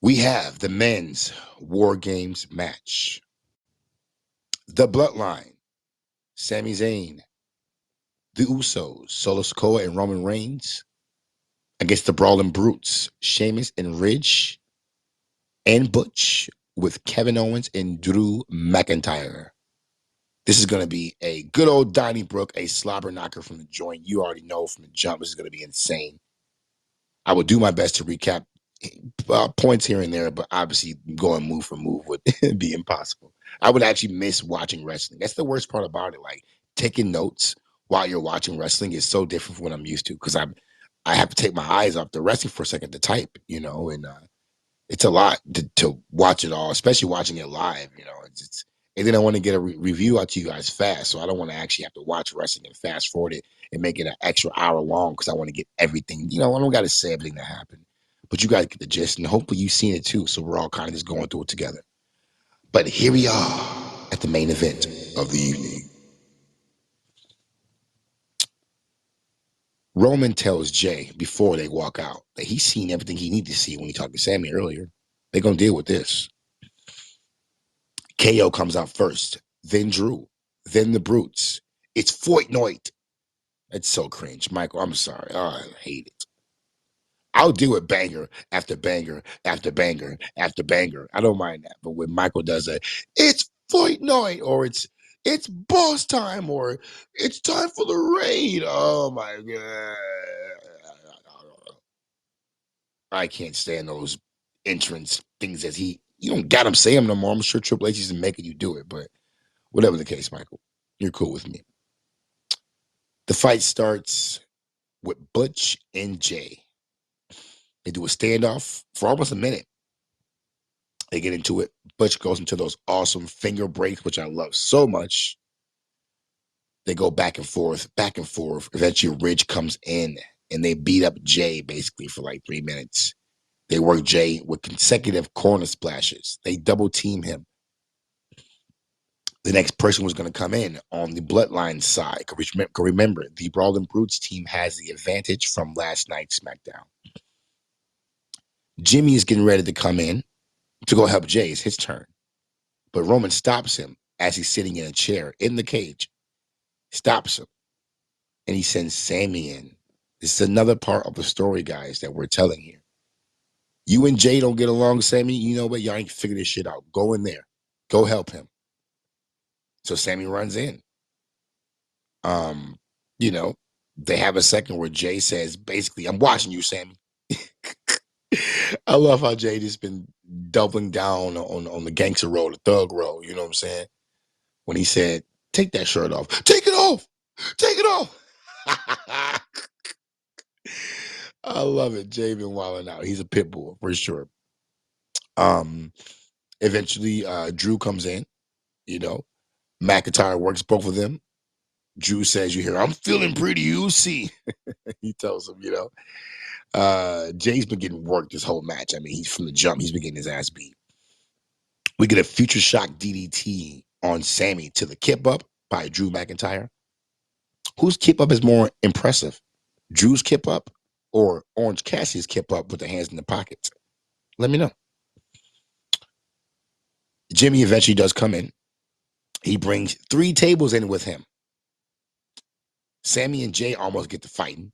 We have the men's War Games match. The Bloodline, Sami Zayn, the Usos, Solo Sikoa and Roman Reigns against the Brawling Brutes, Sheamus and Ridge and Butch with Kevin Owens and Drew McIntyre. This is going to be a good old Donnybrook, a slobber knocker from the joint. You already know from the jump, this is going to be insane. I will do my best to recap points here and there, but obviously going move for move would be impossible. I would actually miss watching wrestling. That's the worst part about it. Like taking notes while you're watching wrestling is so different from what I'm used to because I have to take my eyes off the wrestling for a second to type, and it's a lot to watch it all, especially watching it live. And then I want to get a review out to you guys fast, so I don't want to actually have to watch wrestling and fast forward it and make it an extra hour long because I want to get everything. I don't got to say everything that happened, but you guys get the gist, and hopefully you've seen it too. So we're all kind of just going through it together. But here we are at the main event of the evening. Roman tells Jay before they walk out that he's seen everything he needed to see when he talked to Sammy earlier. They're going to deal with this. KO comes out first, then Drew, then the Brutes. It's Fortnite. It's so cringe. Michael, I'm sorry. Oh, I hate it. I'll deal with banger after banger after banger after banger. I don't mind that. But when Michael does a, it's Fortnite, or it's boss time, or it's time for the raid. Oh my God. I can't stand those entrance things that you don't got him say them no more. I'm sure Triple H isn't making you do it, but whatever the case, Michael, you're cool with me. The fight starts with Butch and Jay. They do a standoff for almost a minute. They get into it. Butch goes into those awesome finger breaks, which I love so much. They go back and forth, back and forth. Eventually, Ridge comes in, and they beat up Jay basically for like 3 minutes. They work Jay with consecutive corner splashes. They double team him. The next person was going to come in on the Bloodline side. Remember, the Brawling Brutes team has the advantage from last night's SmackDown. Jimmy is getting ready to come in to go help Jay. It's his turn. But Roman stops him as he's sitting in a chair in the cage. Stops him. And he sends Sammy in. This is another part of the story, guys, that we're telling here. You and Jay don't get along, Sammy. You know what? Y'all ain't figure this shit out. Go in there. Go help him. So Sammy runs in. They have a second where Jay says, basically, I'm watching you, Sammy. I love how Jay just been doubling down on the gangster role, the thug role. You know what I'm saying? When he said, take that shirt off. Take it off. Take it off. I love it. Jay been wilding out. He's a pit bull for sure. Eventually, Drew comes in. McIntyre works both of them. Drew says, you hear, I'm feeling pretty, you see. He tells him, Jay's been getting worked this whole match. I mean, he's from the jump. He's been getting his ass beat. We get a Future Shock DDT on Sammy to the kip up by Drew McIntyre. Whose kip up is more impressive? Drew's kip up or Orange Cassidy's kip up with the hands in the pockets? Let me know. Jimmy eventually does come in. He brings 3 tables in with him. Sammy and Jay almost get to fighting.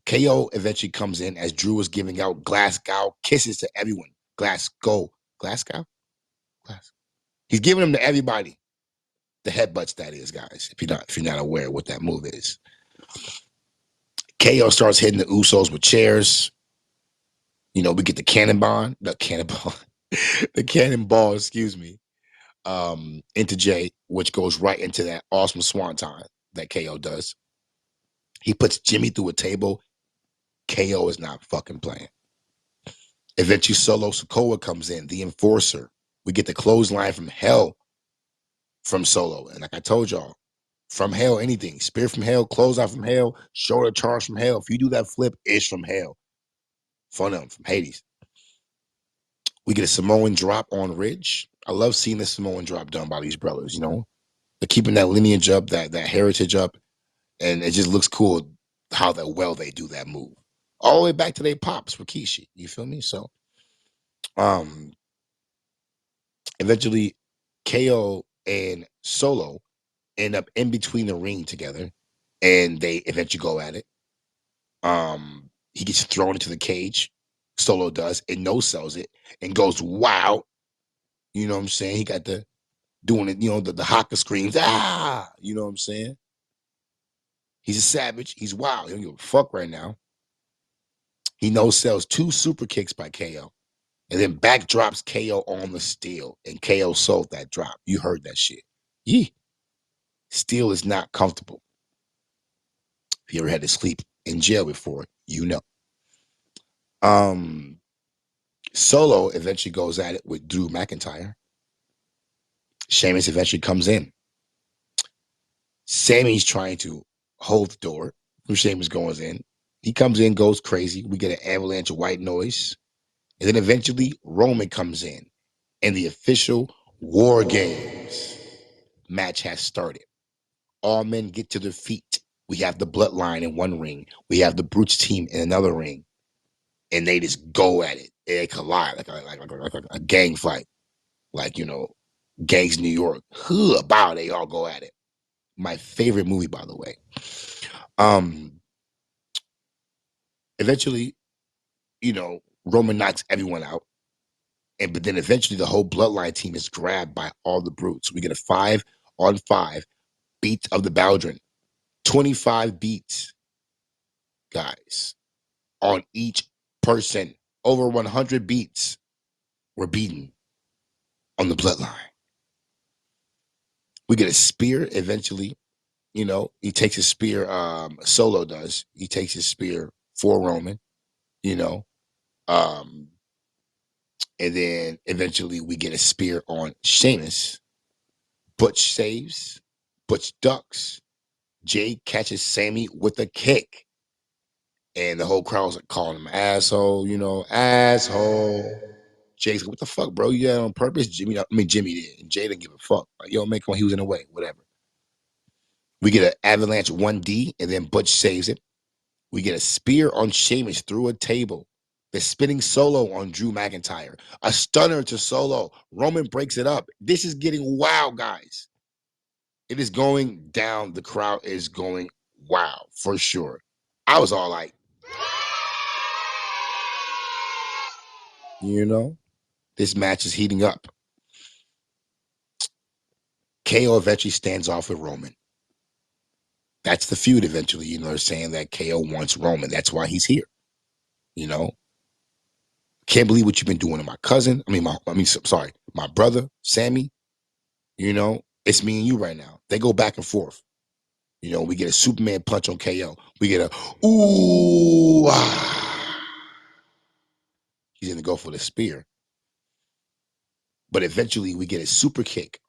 KO eventually comes in as Drew is giving out Glasgow kisses to everyone. Glasgow. He's giving them to everybody. The headbutts, that is, guys. If you're not aware what that move is. KO starts hitting the Usos with chairs. We get the cannonball, excuse me, into Jay, which goes right into that awesome swanton that KO does. He puts Jimmy through a table. KO is not fucking playing. Eventually, Solo Sikoa comes in, the enforcer. We get the clothesline from hell from Solo. And like I told y'all, from hell, anything. Spear from hell, clothesline from hell, shoulder charge from hell. If you do that flip, it's from hell. From Hades. We get a Samoan drop on Ridge. I love seeing the Samoan drop done by these brothers, They're keeping that lineage up, that heritage up. And it just looks cool how well they do that move. All the way back to their pops, Rikishi. You feel me? So Eventually, KO and Solo end up in between the ring together, and they eventually go at it. He gets thrown into the cage. Solo does, and no sells it, and goes wow. You know what I'm saying? He got the doing it. You know the haka screams ah. You know what I'm saying? He's a savage. He's wild. He don't give a fuck right now. He no sells 2 super kicks by KO. And then backdrops KO on the steel. And KO sold that drop. You heard that shit. Yee. Steel is not comfortable. If you ever had to sleep in jail before, you know. Solo eventually goes at it with Drew McIntyre. Sheamus eventually comes in. Sammy's trying to hold the door. Sheamus goes in. He comes in, goes crazy. We get an avalanche of white noise. And then eventually Roman comes in. And the official War Games match has started. All men get to their feet. We have the Bloodline in one ring. We have the Brutes team in another ring. And they just go at it. They collide like a gang fight. Like, you know, Gangs New York. Bow, they all go at it. My favorite movie, by the way. Eventually, you know, Roman knocks everyone out. But then eventually the whole Bloodline team is grabbed by all the Brutes. We get a 5-on-5 beats of the Baldwin. 25 beats, guys, on each person. Over 100 beats were beaten on the Bloodline. We get a spear eventually. You know, he takes his spear, Solo does. He takes his spear for Roman, you know. And then eventually we get a spear on Sheamus. Butch saves. Butch ducks. Jay catches Sammy with a kick. And the whole crowd's like calling him asshole, you know, asshole. Jay's like, what the fuck, bro? You did that on purpose? Jimmy did. And Jay didn't give a fuck. Like, yo, man, come on, he was in the way, whatever. We get an avalanche 1D, and then Butch saves it. We get a spear on Sheamus through a table. The spinning solo on Drew McIntyre. A stunner to Solo. Roman breaks it up. This is getting wow, guys. It is going down. The crowd is going wow, for sure. I was all like, you know, this match is heating up. KO eventually stands off with Roman. That's the feud eventually. You know, they're saying that KO wants Roman. That's why he's here. You know, can't believe what you've been doing to my cousin. Sorry, my brother, Sammy. You know, it's me and you right now. They go back and forth. You know, we get a Superman punch on KO. We get a ooh. He's going to go for the spear. But eventually we get a super kick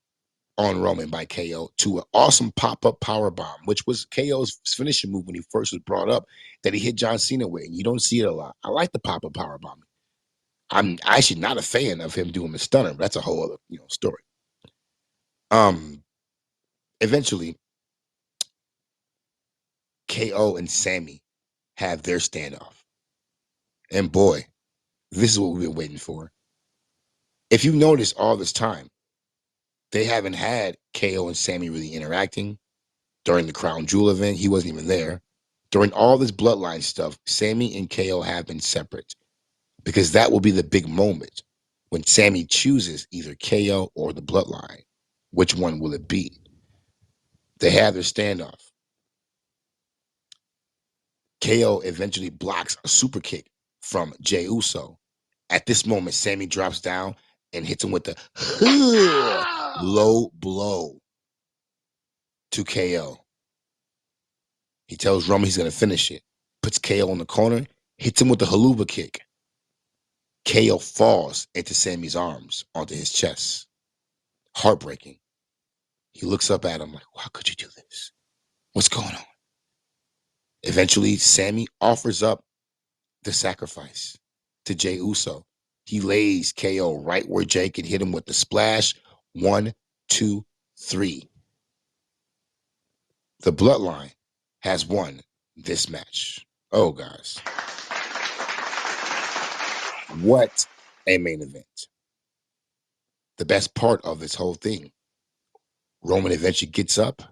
on Roman by KO to an awesome pop-up power bomb, which was KO's finishing move when he first was brought up that he hit John Cena with. And you don't see it a lot. I like the pop-up power bomb. I'm actually not a fan of him doing the stunner, but that's a whole other, you know, story. Eventually, KO and Sammy have their standoff. And boy, this is what we've been waiting for. If you notice all this time, they haven't had KO and Sammy really interacting. During the Crown Jewel event, he wasn't even there. During all this bloodline stuff, Sammy and KO have been separate because that will be the big moment when Sammy chooses either KO or the bloodline. Which one will it be? They have their standoff. KO eventually blocks a super kick from Jey Uso. At this moment, Sammy drops down and hits him with the low blow to KO. He tells Roman he's going to finish it. Puts KO in the corner, hits him with the haluva kick. KO falls into Sammy's arms onto his chest. Heartbreaking. He looks up at him like, how could you do this? What's going on? Eventually, Sammy offers up the sacrifice to Jey Uso. He lays KO right where Jey can hit him with the splash. 1, 2, 3. The Bloodline has won this match. Oh, guys. What a main event. The best part of this whole thing, Roman eventually gets up,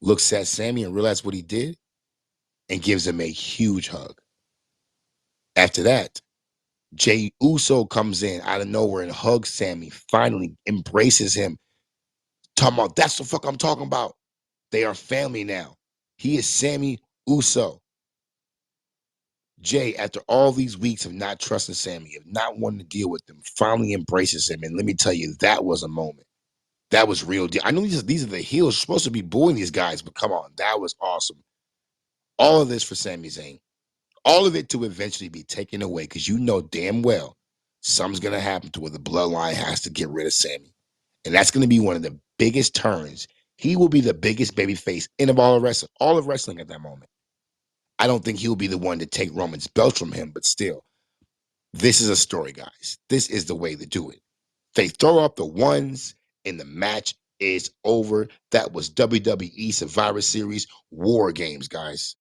looks at Sammy and realizes what he did, and gives him a huge hug. After that, Jey Uso comes in out of nowhere and hugs Sammy, finally embraces him, talking about, that's the fuck I'm talking about. They are family now. He is Sammy Uso. Jey, after all these weeks of not trusting Sammy, of not wanting to deal with him, finally embraces him. And let me tell you, that was a moment. That was real deal. I know these are the heels. You're supposed to be booing these guys, but come on, that was awesome. All of this for Sami Zayn. All of it to eventually be taken away, because you know damn well something's going to happen to where the bloodline has to get rid of Sammy. And that's going to be one of the biggest turns. He will be the biggest babyface in all of wrestling at that moment. I don't think he'll be the one to take Roman's belt from him, but still, this is a story, guys. This is the way to do it. They throw up the ones and the match is over. That was WWE Survivor Series War Games, guys.